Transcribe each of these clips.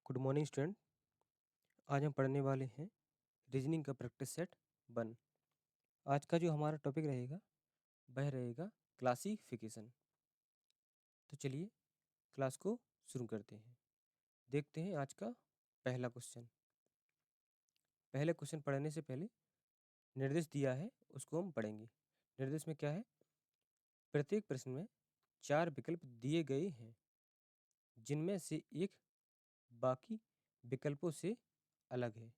Good morning student. आज हम पढ़ने वाले हैं रीजनिंग का प्रैक्टिस सेट 1। आज का जो हमारा टॉपिक रहेगा वह रहेगा क्लासिफिकेशन। तो चलिए क्लास को शुरू करते हैं। देखते हैं आज का पहला क्वेश्चन। पहले क्वेश्चन पढ़ने से पहले निर्देश दिया है उसको हम पढ़ेंगे। निर्देश में क्या है? प्रत्येक प्रश्न में 4 विकल्प दिए गए हैं जिनमें से एक बाकी विकल्पों से अलग है।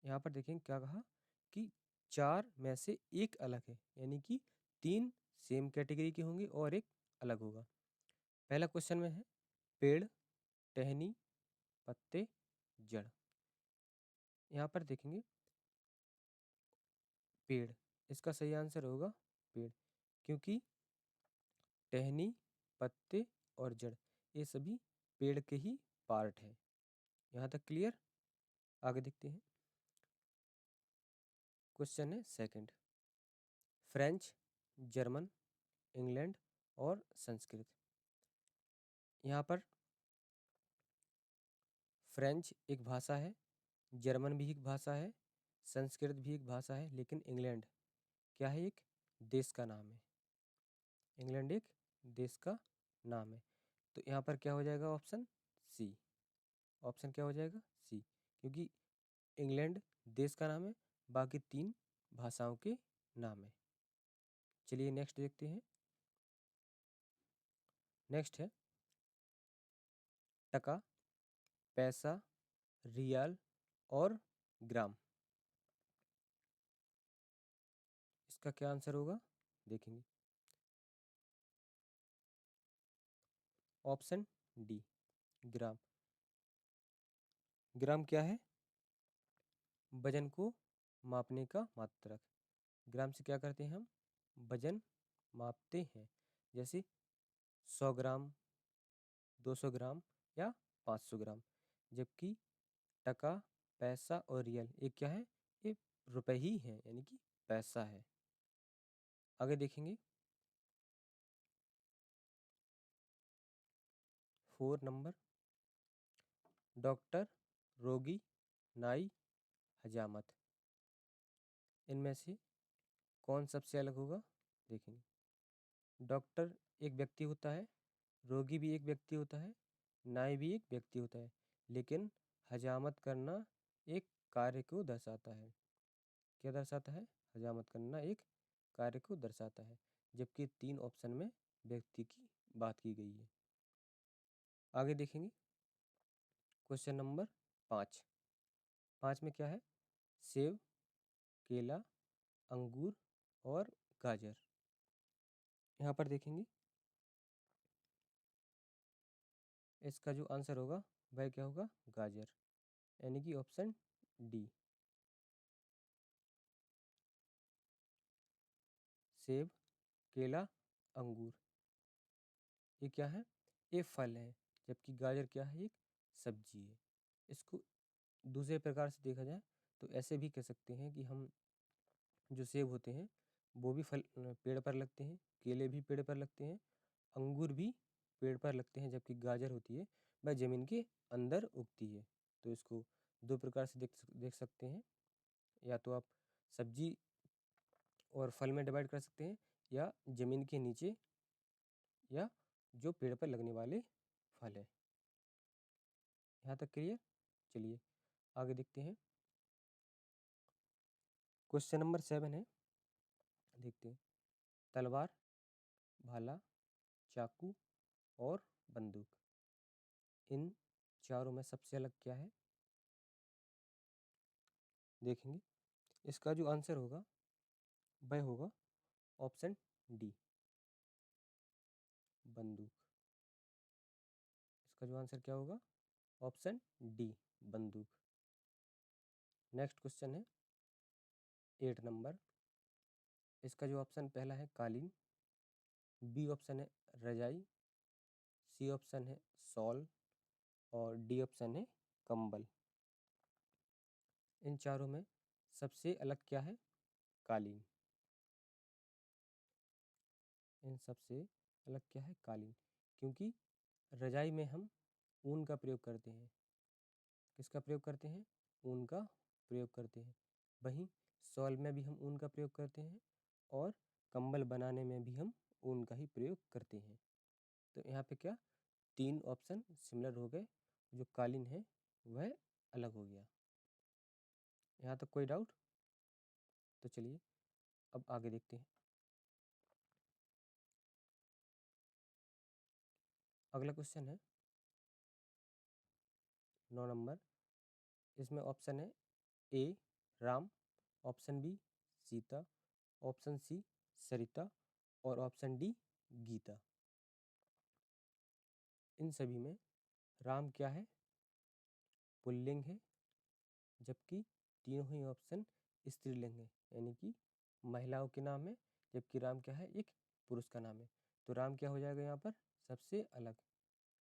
यहाँ पर देखें क्या कहा कि 4 में से एक अलग है, यानी कि 3 सेम कैटेगरी के होंगे और एक अलग होगा। पहला क्वेश्चन में है पेड़, टहनी, पत्ते, जड़। यहाँ पर देखेंगे पेड़, इसका सही आंसर होगा पेड़, क्योंकि टहनी, पत्ते और जड़ ये सभी पेड़ के ही पार्ट है। यहाँ तक क्लियर? आगे देखते हैं। क्वेश्चन है सेकंड, फ्रेंच, जर्मन, इंग्लैंड और संस्कृत। यहाँ पर फ्रेंच एक भाषा है, जर्मन भी एक भाषा है, संस्कृत भी एक भाषा है, लेकिन इंग्लैंड क्या है? एक देश का नाम है। इंग्लैंड एक देश का नाम है। तो यहाँ पर क्या हो जाएगा? Option C. ऑप्शन क्या हो जाएगा? सी, क्योंकि इंग्लैंड देश का नाम है, बाकी 3 भाषाओं के नाम है। चलिए नेक्स्ट देखते हैं। नेक्स्ट है टका, पैसा, रियाल और ग्राम। इसका क्या आंसर होगा? देखेंगे। ऑप्शन डी, ग्राम। ग्राम क्या है? वजन को मापने का मात्रक। ग्राम से क्या करते हैं? हम वजन मापते हैं, जैसे 100 ग्राम, 200 ग्राम या 500 ग्राम। जबकि टका, पैसा और रियल ये क्या है? ये रुपए ही है, यानी कि पैसा है। आगे देखेंगे। 4 नंबर, डॉक्टर, रोगी, नाई, हजामत। इनमें से कौन सबसे अलग होगा? देखेंगे। डॉक्टर एक व्यक्ति होता है, रोगी भी एक व्यक्ति होता है, नाई भी एक व्यक्ति होता है, लेकिन हजामत करना एक कार्य को दर्शाता है। क्या दर्शाता है? हजामत करना एक कार्य को दर्शाता है, जबकि 3 ऑप्शन में व्यक्ति की बात की गई है। आगे देखेंगे। Question number 5। 5 में क्या है? सेब, केला, अंगूर और गाजर। यहाँ पर देखेंगे इसका जो आंसर होगा वह क्या होगा? गाजर, यानी कि ऑप्शन डी। सेब, केला, अंगूर ये क्या है? ये फल है, जबकि गाजर क्या है? एक सब्जी है। इसको दूसरे प्रकार से देखा जाए तो ऐसे भी कह सकते हैं कि हम जो सेब होते हैं वो भी फल पेड़ पर लगते हैं, केले भी पेड़ पर लगते हैं, अंगूर भी पेड़ पर लगते हैं, जबकि गाजर होती है वह ज़मीन के अंदर उगती है। तो इसको 2 प्रकार से देख सकते हैं। या तो आप सब्जी और फल में डिवाइड कर सकते हैं, या ज़मीन के नीचे, या जो पेड़ पर लगने वाले फल है। यहाँ तक क्लियर? चलिए आगे देखते हैं। क्वेश्चन नंबर 7 है, देखते हैं। तलवार, भाला, चाकू और बंदूक, इन चारों में सबसे अलग क्या है? देखेंगे। इसका जो आंसर होगा वह होगा ऑप्शन डी, बंदूक। इसका जो आंसर क्या होगा? ऑप्शन डी, बंदूक। नेक्स्ट क्वेश्चन है 8 नंबर। इसका जो ऑप्शन पहला है कालीन, बी ऑप्शन है रजाई, सी ऑप्शन है शॉल और डी ऑप्शन है कंबल। इन चारों में सबसे अलग क्या है? कालीन। इन सबसे अलग क्या है? कालीन, क्योंकि रजाई में हम ऊन का प्रयोग करते हैं। किसका प्रयोग करते हैं? ऊन का प्रयोग करते हैं। वहीं शॉल में भी हम ऊन का प्रयोग करते हैं और कंबल बनाने में भी हम ऊन का ही प्रयोग करते हैं। तो यहाँ पे क्या 3 ऑप्शन सिमिलर हो गए, जो कालीन है वह अलग हो गया। यहाँ तक कोई डाउट? तो चलिए अब आगे देखते हैं। अगला क्वेश्चन है 9 नंबर। इसमें ऑप्शन है A Ram, option B Sita, option C Sarita और ऑप्शन डी गीता। इन सभी में राम क्या है? पुल्लिंग है, जबकि तीनों ही ऑप्शन स्त्रीलिंग है, यानी कि महिलाओं के नाम है, जबकि राम क्या है? एक पुरुष का नाम है। तो राम क्या हो जाएगा यहाँ पर? सबसे अलग।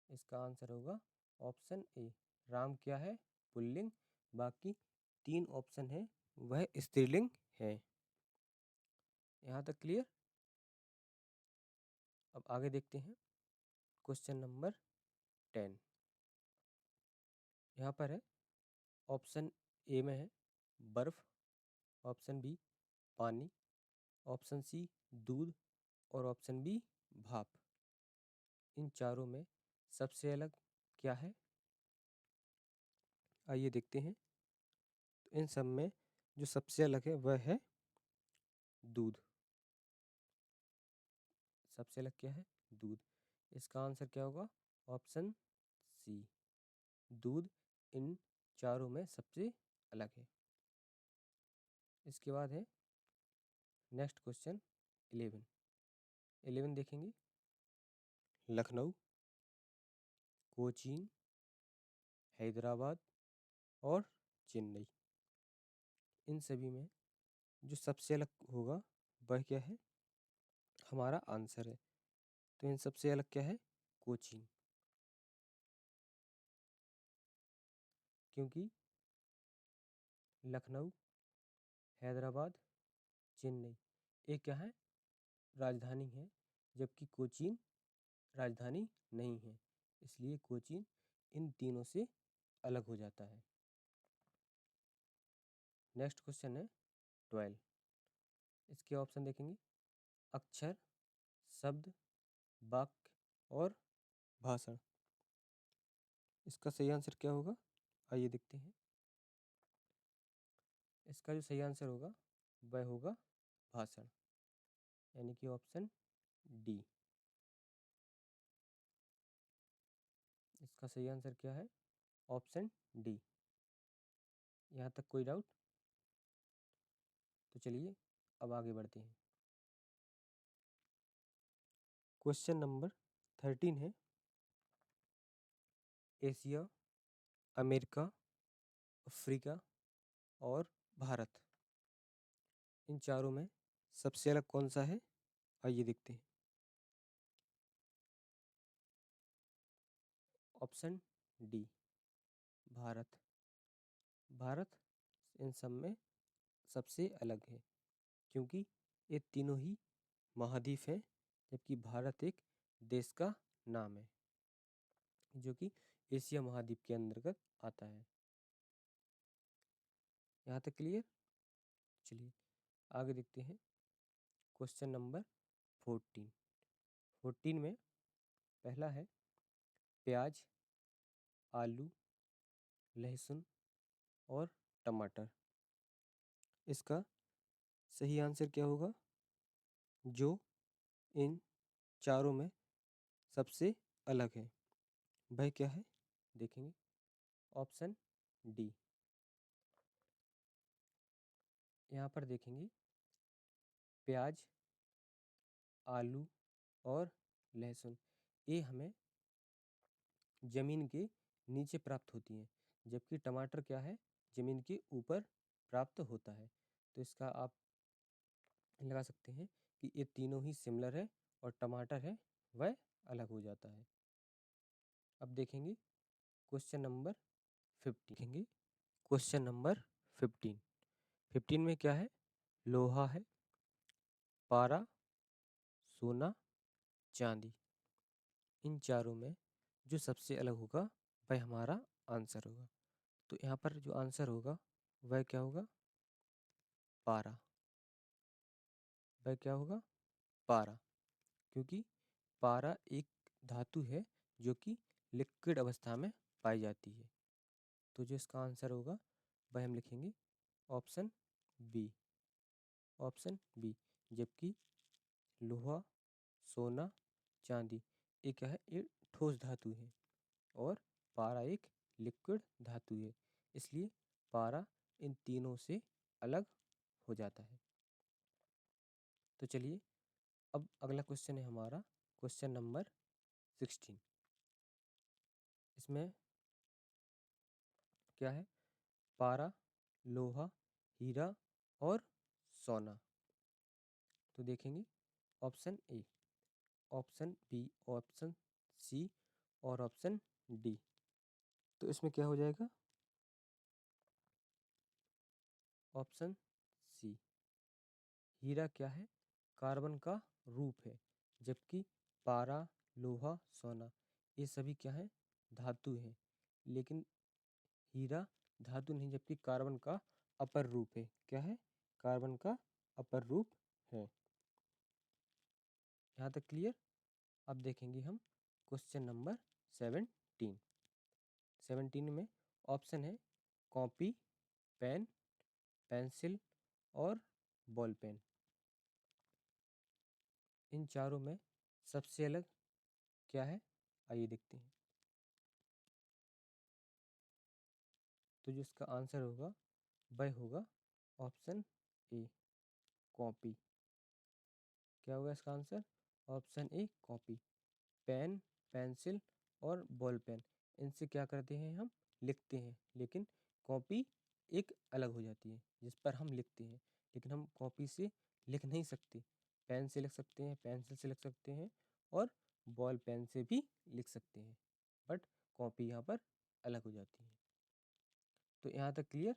इसका आंसर होगा ऑप्शन ए। राम क्या है? पुल्लिंग, बाकी 3 ऑप्शन है वह स्त्रीलिंग है। यहाँ तक क्लियर? अब आगे देखते हैं क्वेश्चन नंबर 10। यहाँ पर है ऑप्शन ए में है बर्फ, ऑप्शन बी पानी, ऑप्शन सी दूध और ऑप्शन बी भाप। इन चारों में सबसे अलग क्या है? आइए देखते हैं। तो इन सब में जो सबसे अलग है वह है दूध। सबसे अलग क्या है? दूध। इसका आंसर क्या होगा? ऑप्शन सी, दूध इन चारों में सबसे अलग है। इसके बाद है नेक्स्ट क्वेश्चन 11। 11 देखेंगे। लखनऊ, कोचीन, हैदराबाद और चेन्नई। इन सभी में जो सबसे अलग होगा वह क्या है? हमारा आंसर है। तो इन सबसे अलग क्या है? कोचीन। क्योंकि लखनऊ, हैदराबाद, चेन्नई ये क्या है? राजधानी है, जबकि कोचीन राजधानी नहीं है। इसलिए कोचीन इन तीनों से अलग हो जाता है। नेक्स्ट क्वेश्चन है 12। इसके ऑप्शन देखेंगे। अक्षर, शब्द, वाक्य और भाषण। इसका सही आंसर क्या होगा? आइए देखते हैं। इसका जो सही आंसर होगा वह होगा भाषण, यानी कि ऑप्शन डी। इसका सही आंसर क्या है? Option D. यहाँ तक कोई डाउट? तो चलिए अब आगे बढ़ते हैं। क्वेश्चन नंबर 13 है एशिया, अमेरिका, अफ्रीका और भारत। इन चारों में सबसे अलग कौन सा है? आइए देखते हैं। Option D Bharat. भारत इन सब में सबसे अलग है, क्योंकि ये तीनों ही महाद्वीप हैं, जबकि भारत एक देश का नाम है जो कि एशिया महाद्वीप के अंतर्गत आता है। यहाँ तक क्लियर? चलिए आगे देखते हैं। Question number 14। 14 में पहला है प्याज, आलू, लहसुन और टमाटर। इसका सही आंसर क्या होगा? जो इन चारों में सबसे अलग है वह क्या है? देखेंगे। Option D. यहाँ पर देखेंगे प्याज, आलू और लहसुन ये हमें ज़मीन के नीचे प्राप्त होती हैं, जबकि टमाटर क्या है? ज़मीन के ऊपर प्राप्त होता है। तो इसका आप लगा सकते हैं कि ये तीनों ही सिमिलर है और टमाटर है वह अलग हो जाता है। अब देखेंगे क्वेश्चन नंबर 15। देखेंगे क्वेश्चन नंबर 15। 15 में क्या है? लोहा है, पारा, सोना, चांदी। इन चारों में जो सबसे अलग होगा वह हमारा आंसर होगा। तो यहाँ पर जो आंसर होगा वह क्या होगा? पारा। वह क्या होगा? पारा। क्योंकि पारा एक धातु है जो कि लिक्विड अवस्था में पाई जाती है। तो जो इसका आंसर होगा वह हम लिखेंगे ऑप्शन बी। Option B. जबकि लोहा, सोना, चांदी ये क्या है? ये ठोस धातु है और पारा एक लिक्विड धातु है, इसलिए पारा इन तीनों से अलग हो जाता है। तो चलिए अब अगला क्वेश्चन है हमारा क्वेश्चन नंबर 16। इसमें क्या है? पारा, लोहा, हीरा और सोना। तो देखेंगे option A, option B, option C और ऑप्शन डी। तो इसमें क्या हो जाएगा? Option C. हीरा क्या है? कार्बन का रूप है, जबकि पारा, लोहा, सोना ये सभी क्या है? धातु हैं। लेकिन हीरा धातु नहीं, जबकि कार्बन का अपर रूप है। क्या है? कार्बन का अपर रूप है। यहाँ तक क्लियर? अब देखेंगे हम क्वेश्चन नंबर 17। 17 में ऑप्शन है कॉपी, पेन, पेंसिल और बॉल पेन। इन चारों में सबसे अलग क्या है? आइए देखते हैं। तो जो इसका आंसर होगा वह होगा ऑप्शन ए, कॉपी। क्या होगा इसका answer? Option A, copy. Pen, pencil और बॉल पेन इनसे क्या करते हैं? हम लिखते हैं। लेकिन कॉपी एक अलग हो जाती है जिस पर हम लिखते हैं, लेकिन हम कॉपी से लिख नहीं सकते। पेन से लिख सकते हैं, पेंसिल से लिख सकते हैं और बॉल पेन से भी लिख सकते हैं, बट कॉपी यहाँ पर अलग हो जाती है। तो यहाँ तक क्लियर?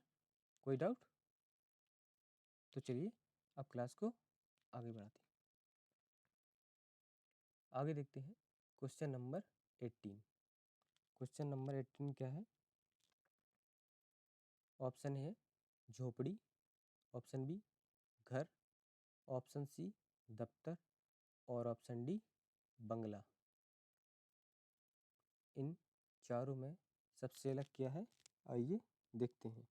कोई डाउट? तो चलिए अब क्लास को आगे बढ़ाते हैं। आगे देखते हैं क्वेश्चन नंबर 18। क्वेश्चन नंबर 18 क्या है? ऑप्शन है झोपड़ी, ऑप्शन बी घर, ऑप्शन सी दफ्तर और ऑप्शन डी बंगला। इन चारों में सबसे अलग क्या है? आइए देखते हैं।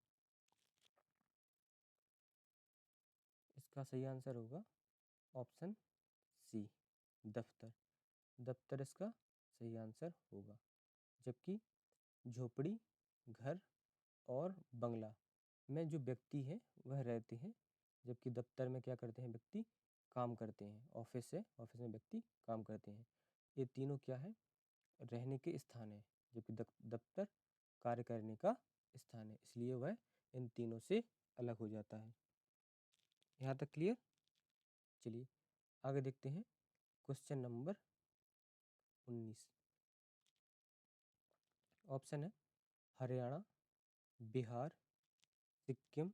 इसका सही आंसर होगा ऑप्शन सी, दफ्तर। दफ्तर इसका सही आंसर होगा। जबकि झोपड़ी, घर और बंगला में जो व्यक्ति है वह रहते हैं, जबकि दफ्तर में क्या करते हैं? व्यक्ति काम करते हैं। ऑफिस में व्यक्ति काम करते हैं। ये तीनों क्या है? रहने के स्थान है, जबकि दफ्तर कार्य करने का स्थान है, इसलिए वह इन तीनों से अलग हो जाता है। यहाँ तक क्लियर? चलिए आगे देखते हैं क्वेश्चन नंबर 19। ऑप्शन है हरियाणा, बिहार, सिक्किम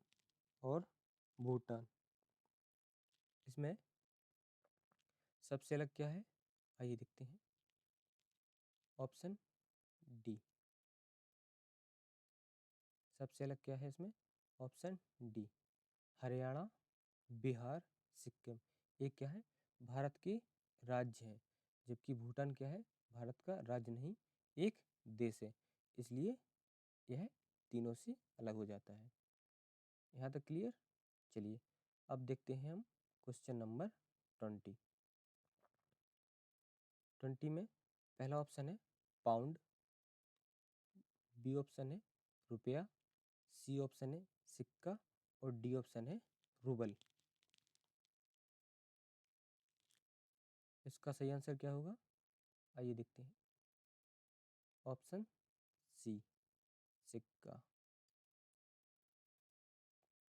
और भूटान। इसमें सबसे अलग क्या है? आइए देखते हैं। Option D. सबसे अलग क्या है इसमें? ऑप्शन डी, हरियाणा, बिहार, सिक्किम ये क्या है? भारत के राज्य हैं, जबकि भूटान क्या है? भारत का राज्य नहीं, एक देश है, इसलिए यह तीनों से अलग हो जाता है। यहाँ तक क्लियर? चलिए अब देखते हैं हम क्वेश्चन नंबर 20। 20 में पहला ऑप्शन है पाउंड, बी ऑप्शन है रुपया, सी ऑप्शन है सिक्का और डी ऑप्शन है रूबल। इसका सही आंसर क्या होगा? आइए देखते हैं। ऑप्शन सी, सिक्का।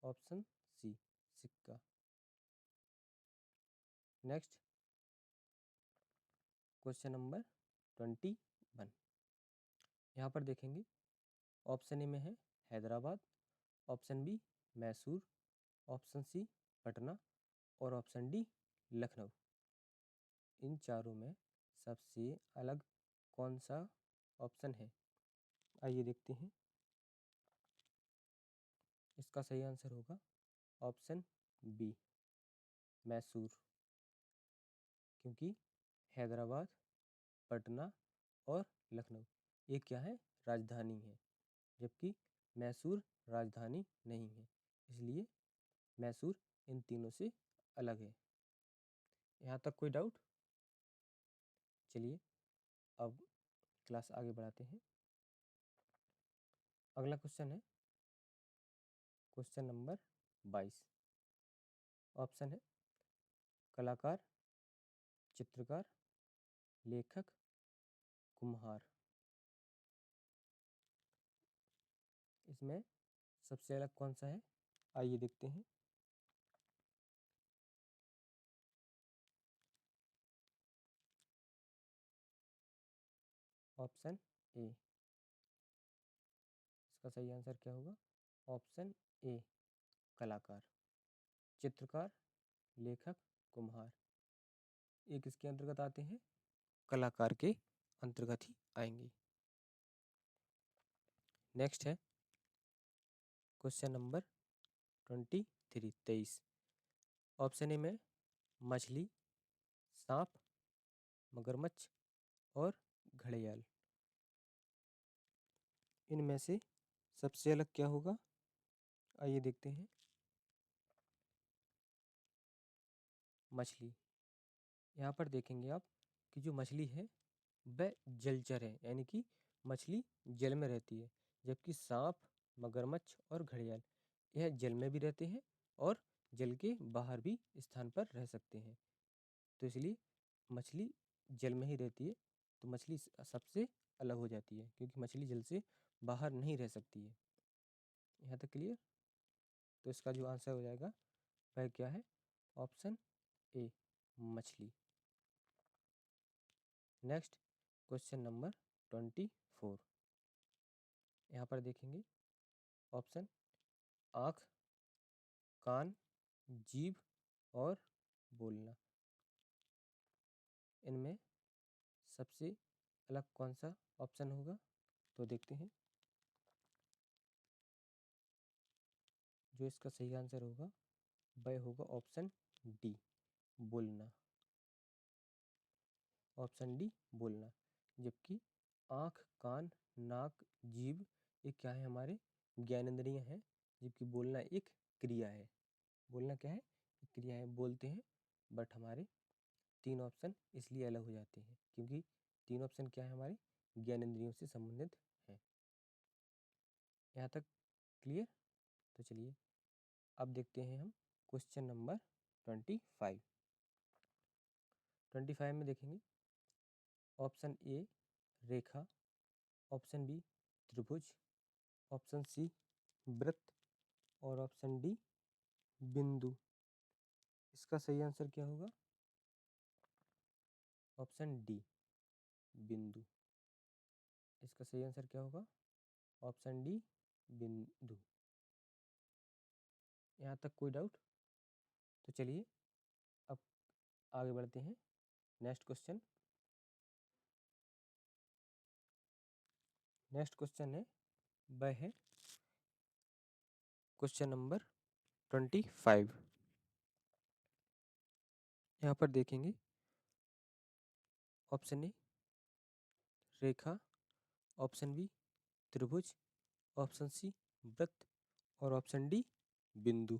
ऑप्शन सी, सिक्का। Next question number 21। यहाँ पर देखेंगे ऑप्शन ए में है Hyderabad, option B Mysore, option C Patna और ऑप्शन डी लखनऊ। इन चारों में सबसे अलग कौन सा ऑप्शन है? आइए देखते हैं। इसका सही आंसर होगा ऑप्शन बी, मैसूर, क्योंकि हैदराबाद, पटना और लखनऊ ये क्या है, राजधानी है, जबकि मैसूर राजधानी नहीं है, इसलिए मैसूर इन तीनों से अलग है। यहाँ तक कोई डाउट? चलिए अब क्लास आगे बढ़ाते हैं। अगला क्वेश्चन है क्वेश्चन नंबर 22। ऑप्शन है कलाकार, चित्रकार, लेखक, कुम्हार। इसमें सबसे अलग कौन सा है, आइए देखते हैं। ऑप्शन ए, इसका सही आंसर क्या होगा, ऑप्शन ए, कलाकार, चित्रकार, लेखक, कुम्हार ये किसके अंतर्गत आते हैं, कलाकार के अंतर्गत ही आएंगे। नेक्स्ट है क्वेश्चन नंबर 23। ऑप्शन ए में मछली, सांप, मगरमच्छ और घड़ियाल, इनमें से सबसे अलग क्या होगा, आइए देखते हैं। मछली, यहाँ पर देखेंगे आप कि जो मछली है वह जलचर है, यानी कि मछली जल में रहती है, जबकि सांप, मगरमच्छ और घड़ियाल यह जल में भी रहते हैं और जल के बाहर भी स्थान पर रह सकते हैं। तो इसलिए मछली जल में ही रहती है, तो मछली सबसे अलग हो जाती है, क्योंकि मछली जल से बाहर नहीं रह सकती है। यहाँ तक क्लियर? तो इसका जो आंसर हो जाएगा वह क्या है, ऑप्शन ए, मछली। Next question number 24। यहाँ पर देखेंगे ऑप्शन आँख, कान, जीभ और बोलना, इनमें सबसे अलग कौन सा ऑप्शन होगा, तो देखते हैं। जो इसका सही आंसर होगा वह होगा ऑप्शन डी, बोलना। ऑप्शन डी, बोलना, जबकि आँख, कान, नाक, जीभ ये क्या है, हमारे ज्ञानेंद्रिय हैं, जबकि बोलना एक क्रिया है। बोलना क्या है, एक क्रिया है, बोलते हैं, बट हमारे तीन ऑप्शन इसलिए अलग हो जाते हैं क्योंकि तीन ऑप्शन क्या है, हमारे ज्ञानेंद्रियों से संबंधित हैं। यहाँ तक क्लियर? तो चलिए अब देखते हैं हम क्वेश्चन नंबर 25। 25 में देखेंगे ऑप्शन ए, रेखा, ऑप्शन बी, त्रिभुज, ऑप्शन सी, वृत्त और ऑप्शन डी, बिंदु। इसका सही आंसर क्या होगा, ऑप्शन डी, बिंदु। इसका सही आंसर क्या होगा, ऑप्शन डी, बिंदु। यहाँ तक कोई डाउट? तो चलिए अब आगे बढ़ते हैं। नेक्स्ट क्वेश्चन है वह है क्वेश्चन नंबर 25। यहाँ पर देखेंगे ऑप्शन ए, रेखा, ऑप्शन बी, त्रिभुज, ऑप्शन सी, वृत्त और ऑप्शन डी, बिंदु।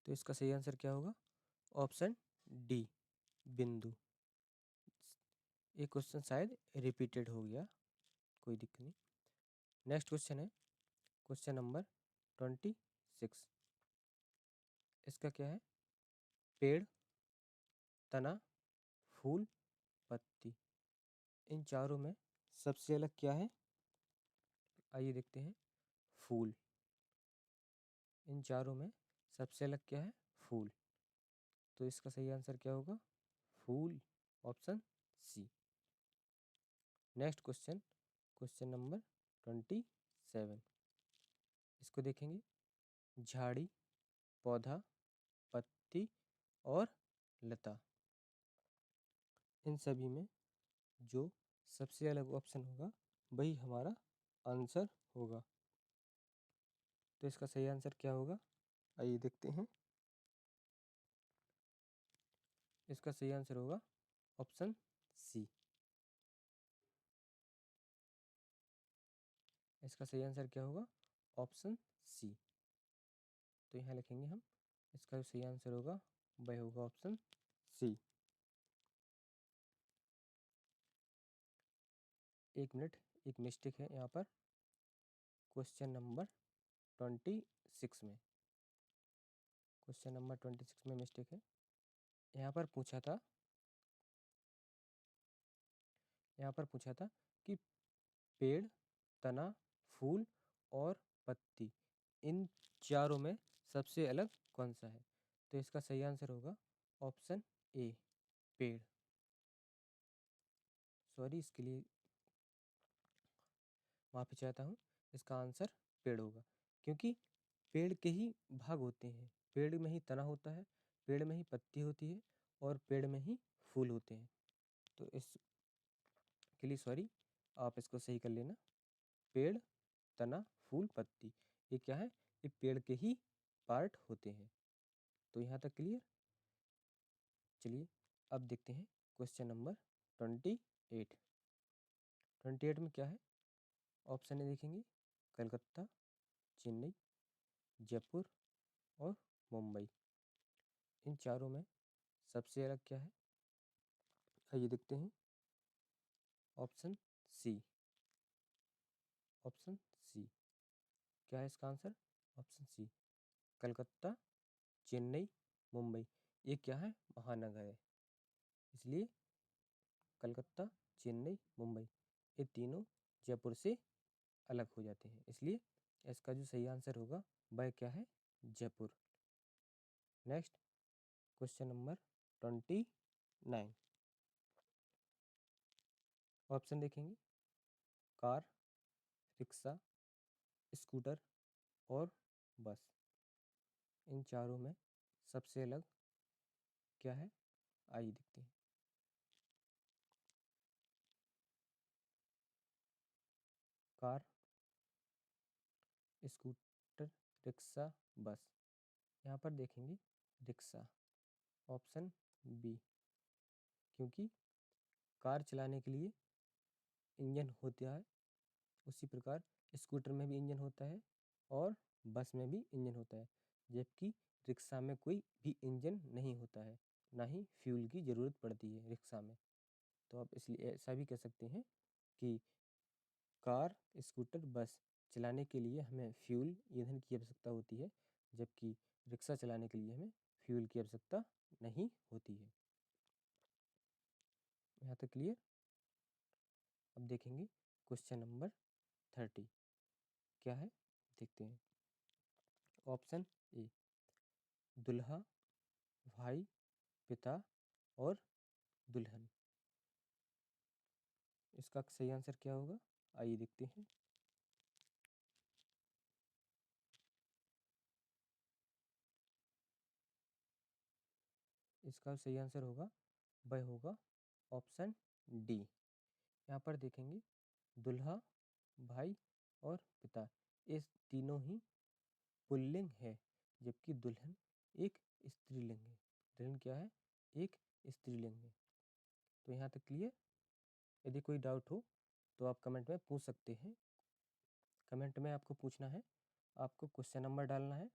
तो इसका सही आंसर क्या होगा, ऑप्शन डी, बिंदु। ये क्वेश्चन शायद रिपीटेड हो गया, कोई दिक्कत नहीं। नेक्स्ट क्वेश्चन है क्वेश्चन नंबर 26। इसका क्या है, पेड़, तना, फूल, पत्ती, इन चारों में सबसे अलग क्या है, आइए देखते हैं। फूल, इन चारों में सबसे अलग क्या है, फूल। तो इसका सही आंसर क्या होगा, फूल, option C. Next question number 27। इसको देखेंगे, झाड़ी, पौधा, पत्ती और लता, इन सभी में जो सबसे अलग ऑप्शन होगा वही हमारा आंसर होगा। तो इसका सही आंसर क्या होगा, आइए देखते हैं। इसका सही आंसर होगा ऑप्शन सी। इसका सही आंसर क्या होगा, ऑप्शन सी। तो यहाँ लिखेंगे हम, इसका जो सही आंसर होगा वह होगा ऑप्शन सी। एक मिनट, एक मिस्टेक है यहाँ पर क्वेश्चन नंबर 26 में। क्वेश्चन नंबर 26 में मिस्टेक है। यहाँ पर पूछा था, कि पेड़, तना, फूल और पत्ती, इन चारों में सबसे अलग कौन सा है। तो इसका सही आंसर होगा ऑप्शन ए, पेड़। सॉरी, इसके लिए माफ़ी चाहता हूँ। इसका आंसर पेड़ होगा, क्योंकि पेड़ के ही भाग होते हैं। पेड़ में ही तना होता है, पेड़ में ही पत्ती होती है और पेड़ में ही फूल होते हैं। तो इसके लिए सॉरी, आप इसको सही कर लेना। पेड़, तना, फूल, पत्ती, ये क्या है, ये पेड़ के ही पार्ट होते हैं। तो यहाँ तक क्लियर। चलिए अब देखते हैं क्वेश्चन नंबर 28। 28 में क्या है, ऑप्शन ए देखेंगे, कलकत्ता, चेन्नई, जयपुर और मुंबई, इन चारों में सबसे अलग क्या है। आइए देखते हैं। Option C, option C. क्या है इसका answer, option C, Calcutta, Chennai, Mumbai. ये क्या है, महानगर है, इसलिए कलकत्ता, चेन्नई, मुंबई, ये तीनों जयपुर से अलग हो जाते हैं, इसलिए इसका जो सही आंसर होगा वह क्या है, Jaipur. Next question number 29। Option देखेंगे, कार, रिक्शा, स्कूटर और बस, इन चारों में सबसे अलग क्या है। आइए देखते हैं। कार, स्कूटर, रिक्शा, बस। यहाँ पर देखेंगे रिक्शा, ऑप्शन बी, क्योंकि कार चलाने के लिए इंजन होता है, उसी प्रकार स्कूटर में भी इंजन होता है और बस में भी इंजन होता है, जबकि रिक्शा में कोई भी इंजन नहीं होता है, ना ही फ्यूल की ज़रूरत पड़ती है रिक्शा में। तो आप इसलिए ऐसा भी कह सकते हैं कि कार, स्कूटर, बस चलाने के लिए हमें फ्यूल, ईंधन की आवश्यकता होती है, जबकि रिक्शा चलाने के लिए हमें फ्यूल की आवश्यकता नहीं होती है। यहाँ तक क्लियर। अब देखेंगे क्वेश्चन नंबर 30 क्या है, देखते हैं। ऑप्शन ए, दुल्हा, भाई, पिता और दुल्हन, इसका सही आंसर क्या होगा, आइए देखते हैं। इसका सही आंसर होगा वह होगा ऑप्शन डी। यहाँ पर देखेंगे दुल्हा, भाई और पिता, इस तीनों ही पुल्लिंग है, जबकि दुल्हन एक स्त्रीलिंग है। दुल्हन क्या है, एक स्त्रीलिंग है। तो यहाँ तक क्लियर। यदि कोई डाउट हो तो आप कमेंट में पूछ सकते हैं। कमेंट में आपको पूछना है, आपको क्वेश्चन नंबर डालना है,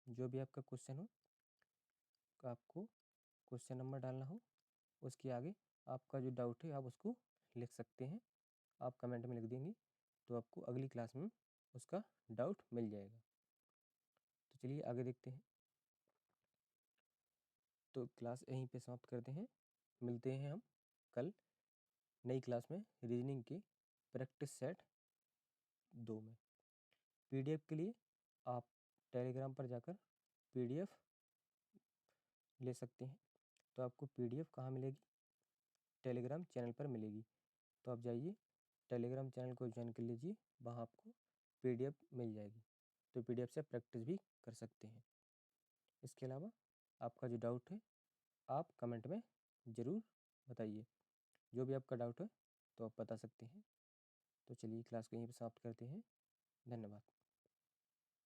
जो भी आपका क्वेश्चन हो आपको क्वेश्चन नंबर डालना हो, उसके आगे आपका जो डाउट है आप उसको लिख सकते हैं। आप कमेंट में लिख देंगे तो आपको अगली क्लास में उसका डाउट मिल जाएगा। तो चलिए आगे देखते हैं। तो क्लास यहीं पे समाप्त करते हैं। मिलते हैं हम कल नई क्लास में, रीजनिंग के प्रैक्टिस सेट 2 में। पीडीएफ के लिए आप टेलीग्राम पर जाकर पीडीएफ ले सकते हैं। तो आपको पीडीएफ कहाँ मिलेगी, टेलीग्राम चैनल पर मिलेगी। तो आप जाइए टेलीग्राम चैनल को ज्वाइन कर लीजिए, वहाँ आपको पीडीएफ मिल जाएगी। तो पीडीएफ से प्रैक्टिस भी कर सकते हैं। इसके अलावा आपका जो डाउट है आप कमेंट में ज़रूर बताइए, जो भी आपका डाउट है तो आप बता सकते हैं। तो चलिए क्लास को यहीं पर समाप्त करते हैं। धन्यवाद।